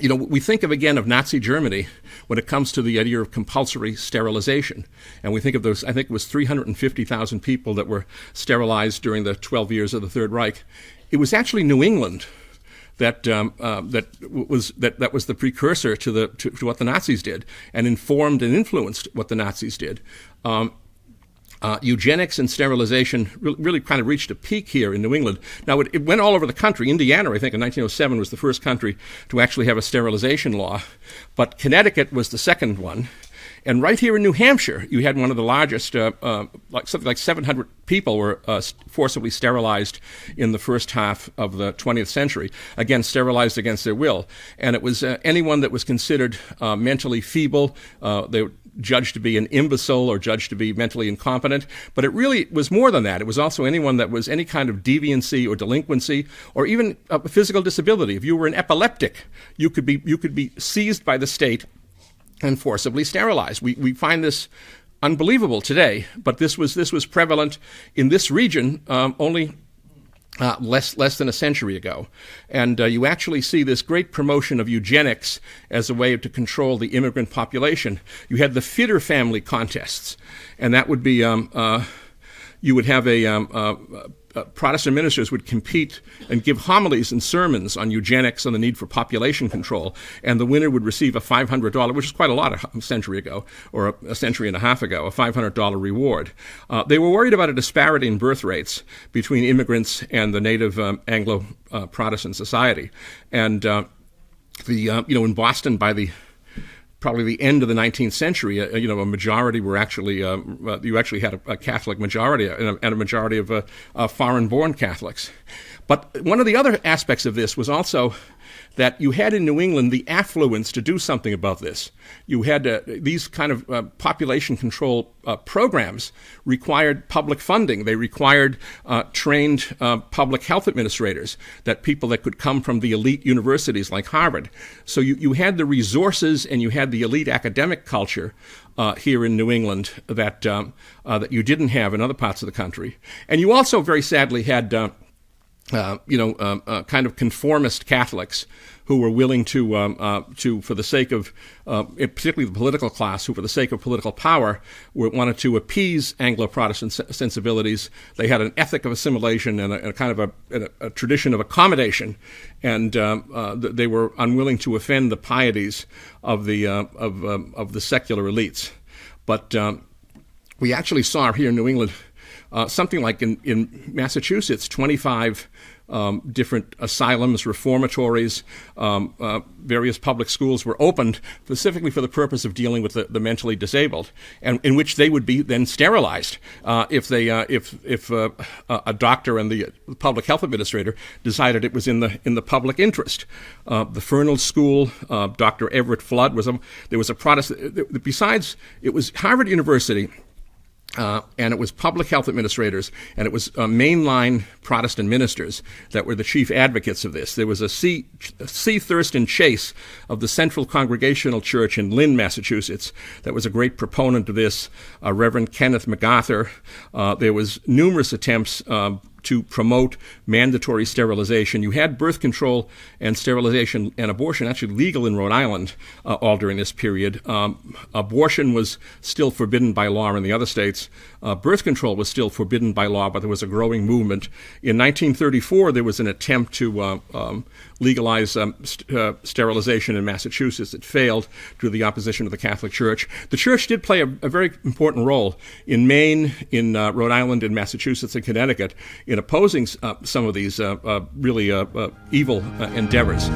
we think of Nazi Germany when it comes to the idea of compulsory sterilization. And we think of those, I think it was 350,000 people that were sterilized during the 12 years of the Third Reich. It was actually New England that was the precursor to what the Nazis did, and informed and influenced what the Nazis did. Eugenics and sterilization really kind of reached a peak here in New England. Now, it went all over the country. Indiana, I think, in 1907 was the first country to actually have a sterilization law. But Connecticut was the second one. And right here in New Hampshire, you had one of the largest, something like 700 people were forcibly sterilized in the first half of the 20th century. Again, sterilized against their will. And it was anyone that was considered mentally feeble. They were judged to be an imbecile or judged to be mentally incompetent. But it really was more than that. It was also anyone that was any kind of deviancy or delinquency or even a physical disability. If you were an epileptic, you could be seized by the state and forcibly sterilized. We find this unbelievable today, but this was prevalent in this region only less than a century ago. And you actually see this great promotion of eugenics as a way to control the immigrant population. You had the Fitter family contests, and that would be you would have Protestant ministers would compete and give homilies and sermons on eugenics and the need for population control, and the winner would receive a $500, which is quite a lot a century ago, or a century and a half ago, a $500 reward. They were worried about a disparity in birth rates between immigrants and the native Anglo-Protestant society. And in Boston, by probably the end of the 19th century, a majority were actually, you actually had a Catholic majority and a majority of foreign-born Catholics. But one of the other aspects of this was also that you had in New England the affluence to do something about this. You had these kind of population control programs required public funding. They required trained public health administrators, people that could come from the elite universities like Harvard. So you had the resources and you had the elite academic culture here in New England that you didn't have in other parts of the country. And you also very sadly had kind of conformist Catholics who were willing to, for the sake of, particularly the political class, who for the sake of political power wanted to appease Anglo-Protestant sensibilities. They had an ethic of assimilation and a kind of a tradition of accommodation, and they were unwilling to offend the pieties of the secular elites. But we actually saw here in New England something like in Massachusetts, 25 different asylums, reformatories, various public schools were opened specifically for the purpose of dealing with the mentally disabled, and in which they would be then sterilized if a doctor and the public health administrator decided it was in the public interest. The Fernald School, Dr. Everett Flood there was a Protestant. Besides, it was Harvard University. And it was public health administrators, and it was mainline Protestant ministers that were the chief advocates of this. There was a C. Thurston Chase of the Central Congregational Church in Lynn, Massachusetts, that was a great proponent of this. Reverend Kenneth MacArthur. There was numerous attempts to promote mandatory sterilization. You had birth control and sterilization and abortion actually legal in Rhode Island all during this period. Abortion was still forbidden by law in the other states. Birth control was still forbidden by law, but there was a growing movement. In 1934, there was an attempt to legalize sterilization in Massachusetts. It failed due to the opposition of the Catholic Church. The Church did play a very important role in Maine, in Rhode Island, in Massachusetts, and Connecticut in opposing some of these really evil endeavors.